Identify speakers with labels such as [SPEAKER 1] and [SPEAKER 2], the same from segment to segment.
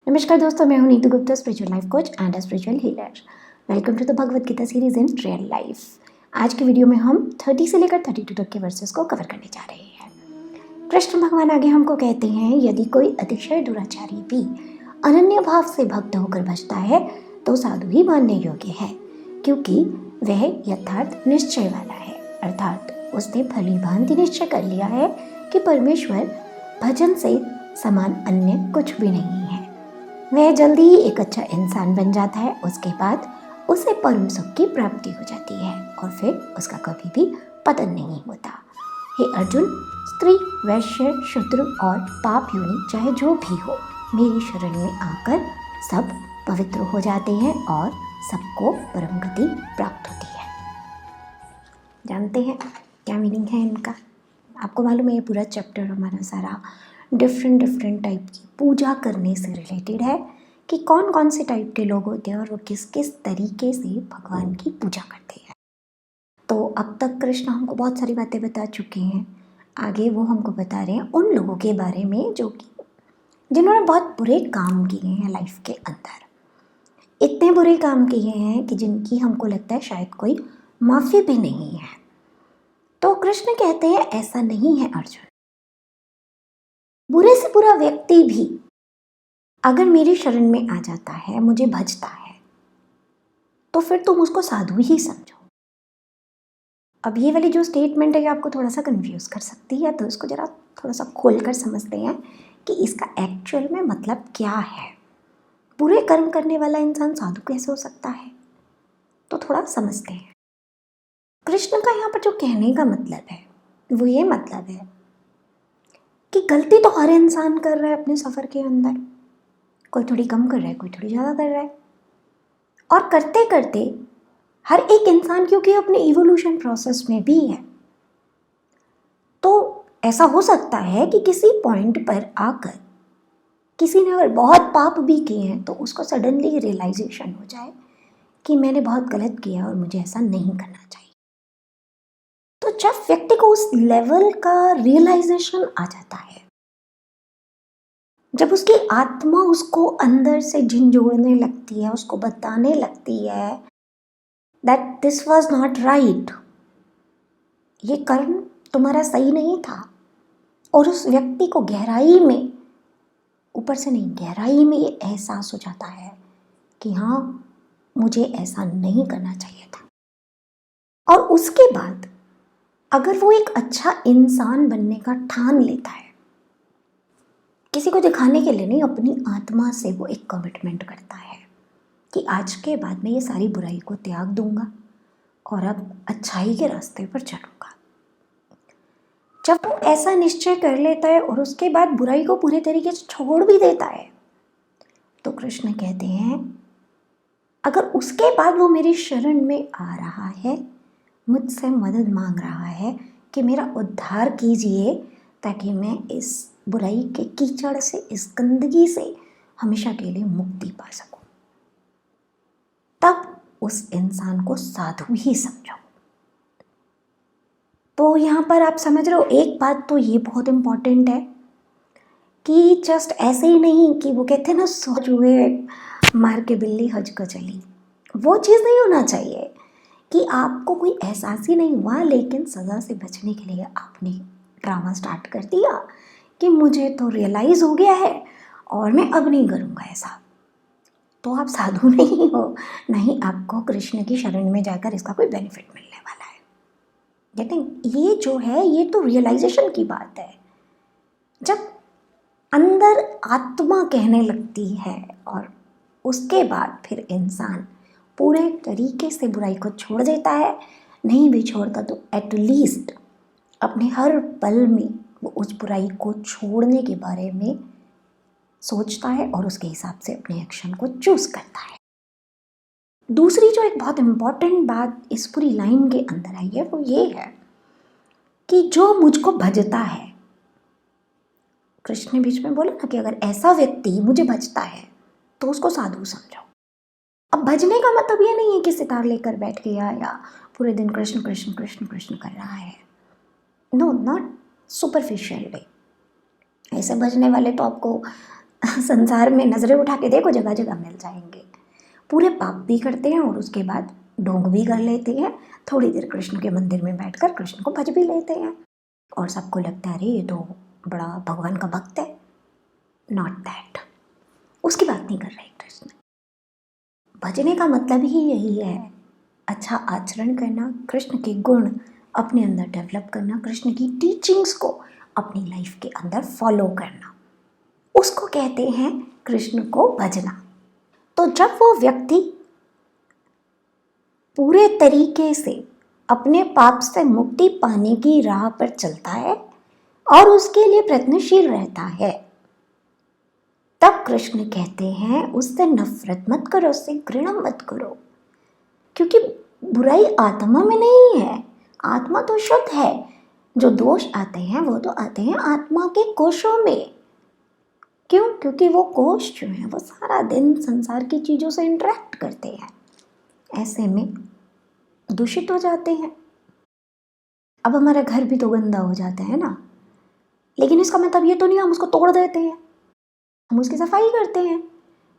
[SPEAKER 1] नमस्कार दोस्तों, मैं हूं Neetu Gupta, spiritual life coach and a spiritual healer. Welcome to the Bhagavad Gita series in real life. आज के वीडियो में हम 30 से लेकर 32 तक के वर्सेस को कवर करने जा रहे हैं। कृष्ण भगवान आगे हमको कहते हैं, यदि कोई अतिशय दुराचारी भी अनन्य भाव से भक्त होकर भजता है तो साधु ही मानने योग्य है, क्योंकि वह यथार्थ निश्चय वाला है। अर्थात उसने भली भांति निश्चय कर लिया है कि परमेश्वर भजन से समान अन्य कुछ भी नहीं है। वह जल्दी ही एक अच्छा इंसान बन जाता है। उसके बाद उसे परम सुख की प्राप्ति हो जाती है और फिर उसका कभी भी पतन नहीं होता। हे अर्जुन, स्त्री, वैश्य, शूद्र और पाप योनि चाहे जो भी हो, मेरी शरण में आकर सब पवित्र हो जाते हैं और सबको परम गति प्राप्त होती है। जानते हैं क्या मीनिंग है इनका? आपको मालूम है ये पूरा चैप्टर हमारा सारा डिफरेंट टाइप की पूजा करने से रिलेटेड है कि कौन कौन से टाइप के लोग होते हैं और वो किस किस तरीके से भगवान की पूजा करते हैं। तो अब तक कृष्ण हमको बहुत सारी बातें बता चुके हैं। आगे वो हमको बता रहे हैं उन लोगों के बारे में जो कि जिन्होंने बहुत बुरे काम किए हैं लाइफ के अंदर। इतने बुरे काम किए हैं कि जिनकी हमको लगता है शायद कोई माफ़ी भी नहीं है। तो कृष्ण कहते हैं ऐसा नहीं है अर्जुन। बुरे से बुरा व्यक्ति भी अगर मेरी शरण में आ जाता है, मुझे भजता है, तो फिर तुम उसको साधु ही समझो। अब ये वाली जो स्टेटमेंट है आपको थोड़ा सा कंफ्यूज कर सकती है, तो इसको जरा थोड़ा सा खोल कर समझते हैं कि इसका एक्चुअल में मतलब क्या है। बुरे कर्म करने वाला इंसान साधु कैसे हो सकता है, तो थोड़ा समझते हैं। कृष्ण का यहाँ पर जो कहने का मतलब है वो ये मतलब है कि गलती तो हर इंसान कर रहा है अपने सफ़र के अंदर। कोई थोड़ी कम कर रहा है, कोई थोड़ी ज़्यादा कर रहा है, और करते करते हर एक इंसान क्योंकि अपने इवोल्यूशन प्रोसेस में भी है, तो ऐसा हो सकता है कि किसी पॉइंट पर आकर किसी ने अगर बहुत पाप भी किए हैं तो उसको सडनली रियलाइजेशन हो जाए कि मैंने बहुत गलत किया और मुझे ऐसा नहीं करना चाहिए। तो जब व्यक्ति को उस लेवल का रियलाइजेशन आ जाता है, जब उसकी आत्मा उसको अंदर से झिंझोड़ने लगती है, उसको बताने लगती है that this was not right, ये कर्म तुम्हारा सही नहीं था, और उस व्यक्ति को गहराई में, ऊपर से नहीं गहराई में ये एहसास हो जाता है कि हाँ, मुझे ऐसा नहीं करना चाहिए था। और उसके बाद अगर वो एक अच्छा इंसान बनने का ठान लेता है, किसी को दिखाने के लिए नहीं, अपनी आत्मा से वो एक कमिटमेंट करता है कि आज के बाद मैं ये सारी बुराई को त्याग दूंगा और अब अच्छाई के रास्ते पर चलूंगा। जब वो ऐसा निश्चय कर लेता है और उसके बाद बुराई को पूरे तरीके से छोड़ भी देता है, तो कृष्ण कहते हैं अगर उसके बाद वो मेरी शरण में आ रहा है, मुझसे मदद मांग रहा है कि मेरा उद्धार कीजिए ताकि मैं इस बुराई के कीचड़ से, इस गंदगी से हमेशा के लिए मुक्ति पा सकूं, तब उस इंसान को साधु ही समझो। तो यहाँ पर आप समझ रहे हो, एक बात तो ये बहुत इम्पॉर्टेंट है कि जस्ट ऐसे ही नहीं कि वो कहते हैं ना, 100 चूहे मार के बिल्ली हज को चली, वो चीज़ नहीं होना चाहिए कि आपको कोई एहसास ही नहीं हुआ लेकिन सज़ा से बचने के लिए आपने ड्रामा स्टार्ट कर दिया कि मुझे तो रियलाइज़ हो गया है और मैं अब नहीं करूँगा ऐसा, तो आप साधु नहीं हो, नहीं आपको कृष्ण की शरण में जाकर इसका कोई बेनिफिट मिलने वाला है। गेटिंग? ये जो है ये तो रियलाइजेशन की बात है। जब अंदर आत्मा कहने लगती है और उसके बाद फिर इंसान पूरे तरीके से बुराई को छोड़ देता है, नहीं भी छोड़ता तो एटलीस्ट अपने हर पल में वो उस बुराई को छोड़ने के बारे में सोचता है और उसके हिसाब से अपने एक्शन को चूज करता है। दूसरी जो एक बहुत इम्पॉर्टेंट बात इस पूरी लाइन के अंदर आई है वो ये है कि जो मुझको भजता है, कृष्ण ने बीच में बोला ना कि अगर ऐसा व्यक्ति मुझे भजता है तो उसको साधु समझो। अब भजने का मतलब ये नहीं है कि सितार लेकर बैठ गया या पूरे दिन कृष्ण कृष्ण कृष्ण कृष्ण कर रहा है। नो, नॉट सुपरफिशियल वे। ऐसे भजने वाले तो आपको संसार में नजरें उठा के देखो, जगह जगह मिल जाएंगे। पूरे पाप भी करते हैं और उसके बाद ढोंग भी कर लेते हैं। थोड़ी देर कृष्ण के मंदिर में बैठकर कृष्ण को भज भी लेते हैं और सबको लगता है अरे ये तो बड़ा भगवान का भक्त है। नॉट दैट, उसकी बात नहीं कर रहे कृष्ण। भजने का मतलब ही यही है, अच्छा आचरण करना, कृष्ण के गुण अपने अंदर डेवलप करना, कृष्ण की टीचिंग्स को अपनी लाइफ के अंदर फॉलो करना, उसको कहते हैं कृष्ण को भजना। तो जब वो व्यक्ति पूरे तरीके से अपने पाप से मुक्ति पाने की राह पर चलता है और उसके लिए प्रयत्नशील रहता है, तब कृष्ण कहते हैं उससे नफरत मत करो, उससे घृणा मत करो, क्योंकि बुराई आत्मा में नहीं है, आत्मा तो शुद्ध है। जो दोष आते हैं वो तो आते हैं आत्मा के कोशों में। क्यों? क्योंकि वो कोश जो है वो सारा दिन संसार की चीज़ों से इंटरेक्ट करते हैं, ऐसे में दूषित हो जाते हैं। अब हमारा घर भी तो गंदा हो जाता है ना, लेकिन इसका मतलब ये तो नहीं हम उसको तोड़ देते हैं, हम उसकी सफाई करते हैं।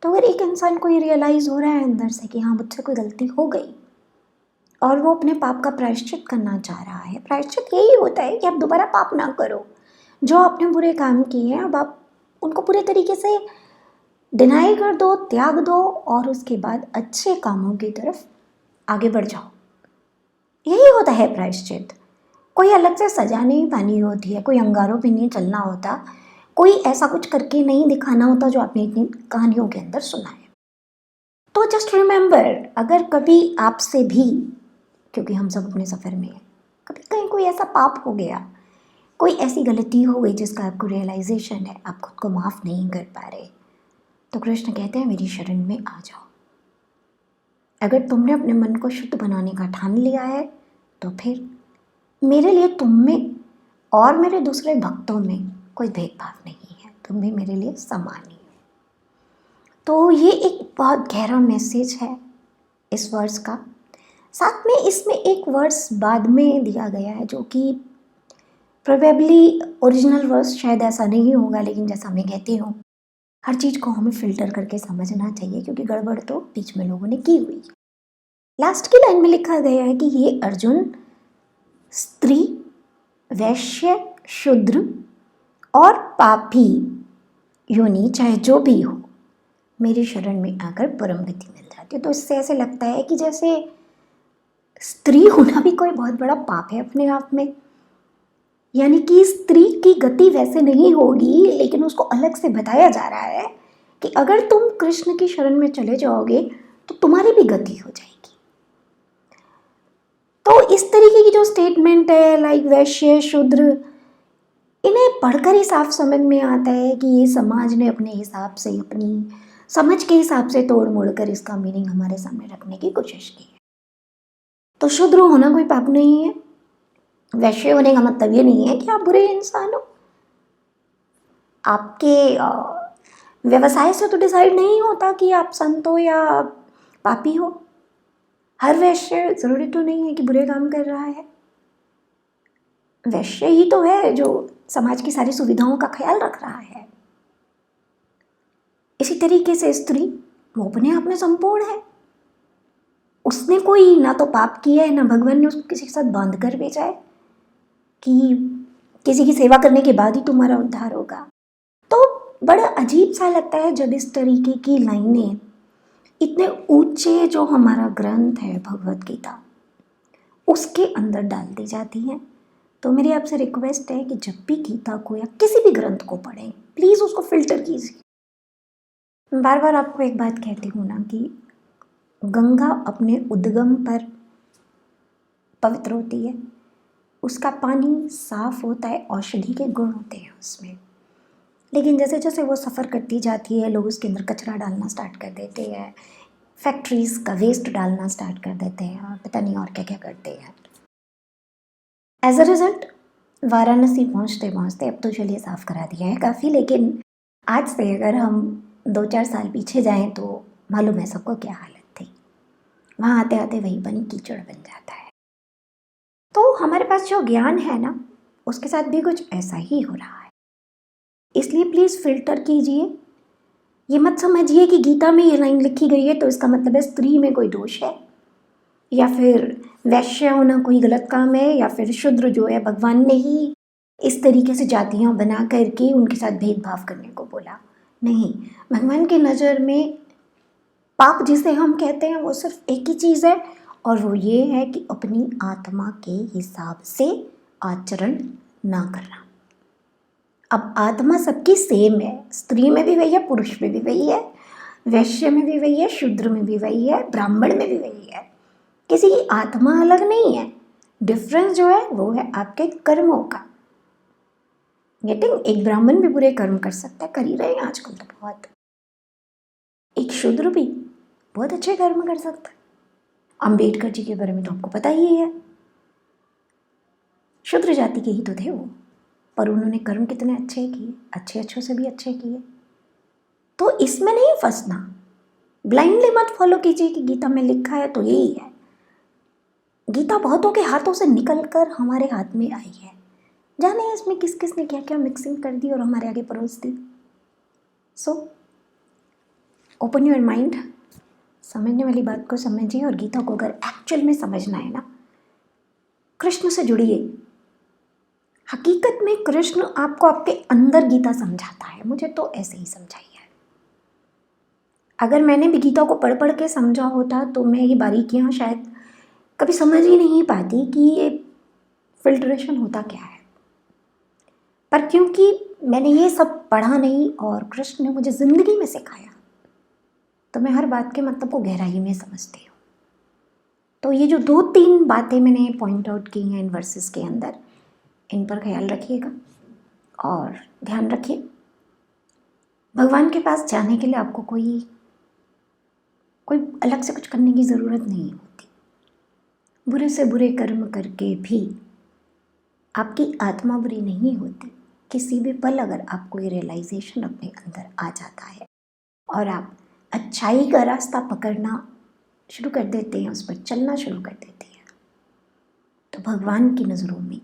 [SPEAKER 1] तो अगर एक इंसान को ये रियलाइज़ हो रहा है अंदर से कि हाँ मुझसे कोई गलती हो गई और वो अपने पाप का प्रायश्चित करना चाह रहा है, प्रायश्चित यही होता है कि आप दोबारा पाप ना करो। जो आपने बुरे काम किए हैं अब आप उनको पूरे तरीके से डिनाई कर दो, त्याग दो और उसके बाद अच्छे कामों की तरफ आगे बढ़ जाओ। यही होता है प्रायश्चित। कोई अलग से सजा नहीं पानी होती है, कोई अंगारों पे नहीं चलना होता, कोई ऐसा कुछ करके नहीं दिखाना होता जो आपने इतनी कहानियों के अंदर सुना है। तो जस्ट रिमेंबर, अगर कभी आपसे भी, क्योंकि हम सब अपने सफ़र में हैं, कभी कहीं कोई ऐसा पाप हो गया, कोई ऐसी गलती हो गई जिसका आपको रियलाइजेशन है, आप खुद को माफ़ नहीं कर पा रहे, तो कृष्ण कहते हैं मेरी शरण में आ जाओ। अगर तुमने अपने मन को शुद्ध बनाने का ठान लिया है तो फिर मेरे लिए तुम में और मेरे दूसरे भक्तों में कोई भेदभाव नहीं है, तुम भी मेरे लिए समान ही हो। तो ये एक बहुत गहरा मैसेज है इस वर्स का। साथ में इसमें एक वर्स बाद में दिया गया है जो कि प्रोबेबली ओरिजिनल वर्स शायद ऐसा नहीं होगा, लेकिन जैसा मैं कहती हूँ हर चीज़ को हमें फिल्टर करके समझना चाहिए, क्योंकि गड़बड़ तो बीच में लोगों ने की हुई। लास्ट की लाइन में लिखा गया है कि ये अर्जुन स्त्री, वैश्य, शूद्र और पापी योनि चाहे जो भी हो, मेरी शरण में आकर परम गति मिल जाती है। तो इससे ऐसे लगता है कि जैसे स्त्री होना भी कोई बहुत बड़ा पाप है अपने आप में, यानी कि स्त्री की गति वैसे नहीं होगी, लेकिन उसको अलग से बताया जा रहा है कि अगर तुम कृष्ण की शरण में चले जाओगे तो तुम्हारी भी गति हो जाएगी। तो इस तरीके की जो स्टेटमेंट है लाइक वैश्य, शूद्र, इन्हें पढ़कर ही साफ समझ में आता है कि ये समाज ने अपने हिसाब से, अपनी समझ के हिसाब से तोड़ मोड़ कर इसका मीनिंग हमारे सामने रखने की कोशिश की है। तो शूद्र होना कोई पाप नहीं है, वैश्य होने का मतलब ये नहीं है कि आप बुरे इंसान हो। आपके व्यवसाय से तो डिसाइड नहीं होता कि आप संत हो या पापी हो। हर वैश्य जरूरी तो नहीं है कि बुरे काम कर रहा है, वैश्य ही तो है जो समाज की सारी सुविधाओं का ख्याल रख रहा है। इसी तरीके से स्त्री, वो अपने आप में संपूर्ण है, उसने कोई ना तो पाप किया है, ना भगवान ने उसको किसी के साथ बांध कर भेजा है कि किसी की सेवा करने के बाद ही तुम्हारा उद्धार होगा। तो बड़ा अजीब सा लगता है जब इस तरीके की लाइनें इतने ऊंचे जो हमारा ग्रंथ है भगवत गीता उसके अंदर डाल दी जाती हैं। तो मेरी आपसे रिक्वेस्ट है कि जब भी गीता को या किसी भी ग्रंथ को पढ़ें प्लीज़ उसको फिल्टर कीजिए। बार बार आपको एक बात कहती हूँ ना कि गंगा अपने उद्गम पर पवित्र होती है, उसका पानी साफ होता है, औषधि के गुण होते हैं उसमें, लेकिन जैसे जैसे वो सफ़र करती जाती है लोग उसके अंदर कचरा डालना स्टार्ट कर देते हैं, फैक्ट्रीज़ का वेस्ट डालना स्टार्ट कर देते हैं और पता नहीं और क्या क्या करते हैं। एज अ रिज़ल्ट वाराणसी पहुँचते पहुँचते, अब तो चलिए साफ़ करा दिया है काफ़ी, लेकिन आज से अगर हम 2-4 साल पीछे जाएं तो मालूम है सबको क्या हालत थी। वहाँ आते आते वही पानी कीचड़ बन जाता है। तो हमारे पास जो ज्ञान है ना उसके साथ भी कुछ ऐसा ही हो रहा है, इसलिए प्लीज़ फिल्टर कीजिए ये मत समझिए कि गीता में ये लाइन लिखी गई है तो इसका मतलब है स्त्री में कोई दोष है, या फिर वैश्य होना कोई गलत काम है, या फिर शूद्र जो है भगवान ने ही इस तरीके से जातियाँ बना करके उनके साथ भेदभाव करने को बोला। नहीं, भगवान की नज़र में पाप जिसे हम कहते हैं वो सिर्फ एक ही चीज़ है, और वो ये है कि अपनी आत्मा के हिसाब से आचरण ना करना। अब आत्मा सबकी सेम है, स्त्री में भी वही है, पुरुष में भी वही है, वैश्य में भी वही है, शूद्र में भी वही है, ब्राह्मण में भी वही है। किसी की आत्मा अलग नहीं है, डिफरेंस जो है वो है आपके कर्मों का। गेटिंग? एक ब्राह्मण भी बुरे कर्म कर सकता है, कर ही रहे हैं आजकल तो बहुत। एक शूद्र भी बहुत अच्छे कर्म कर सकता है। अंबेडकर जी के बारे में तो आपको पता ही है, शूद्र जाति के ही तो थे वो, पर उन्होंने कर्म कितने अच्छे किए, अच्छों से भी अच्छे किए। तो इसमें नहीं फंसना, ब्लाइंडली मत फॉलो कीजिए कि गीता में लिखा है तो यही है। गीता बहुतों के हाथों से निकलकर हमारे हाथ में आई है, जाने इसमें किस किस ने क्या क्या मिक्सिंग कर दी और हमारे आगे परोस दी। सो ओपन योर माइंड, समझने वाली बात को समझिए, और गीता को अगर एक्चुअल में समझना है ना, कृष्ण से जुड़िए। हकीकत में कृष्ण आपको आपके अंदर गीता समझाता है, मुझे तो ऐसे ही समझाई है। अगर मैंने भी गीता को पढ़ पढ़ के समझा होता तो मैं ये बारीकियाँ शायद कभी समझ ही नहीं पाती कि ये फिल्ट्रेशन होता क्या है। पर क्योंकि मैंने ये सब पढ़ा नहीं और कृष्ण ने मुझे ज़िंदगी में सिखाया, तो मैं हर बात के मतलब को गहराई में समझती हूँ। तो ये जो 2-3 बातें मैंने पॉइंट आउट की हैं इन वर्सेस के अंदर, इन पर ख्याल रखिएगा और ध्यान रखिए। भगवान के पास जाने के लिए आपको कोई अलग से कुछ करने की ज़रूरत नहीं होती। बुरे से बुरे कर्म करके भी आपकी आत्मा बुरी नहीं होती। किसी भी पल अगर आपको ये रियलाइजेशन अपने अंदर आ जाता है और आप अच्छाई का रास्ता पकड़ना शुरू कर देते हैं, उस पर चलना शुरू कर देते हैं, तो भगवान की नज़रों में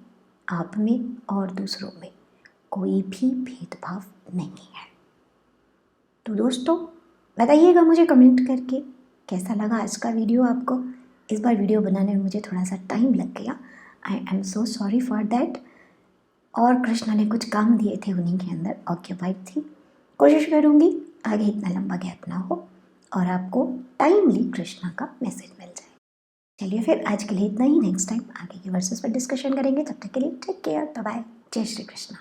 [SPEAKER 1] आप में और दूसरों में कोई भी भेदभाव नहीं है। तो दोस्तों बताइएगा मुझे कमेंट करके कैसा लगा आज का वीडियो आपको। इस बार वीडियो बनाने में मुझे थोड़ा सा टाइम लग गया, I am so sorry for that. और कृष्णा ने कुछ काम दिए थे, उन्हीं के अंदर ऑक्यूपाइड थी। कोशिश करूँगी आगे इतना लंबा गैप ना हो और आपको टाइमली कृष्णा का मैसेज मिल जाए। चलिए फिर आज के लिए इतना ही, नेक्स्ट टाइम आगे के वर्सेस पर डिस्कशन करेंगे। तब तक के लिए टेक केयर, बाय बाय, जय श्री कृष्णा।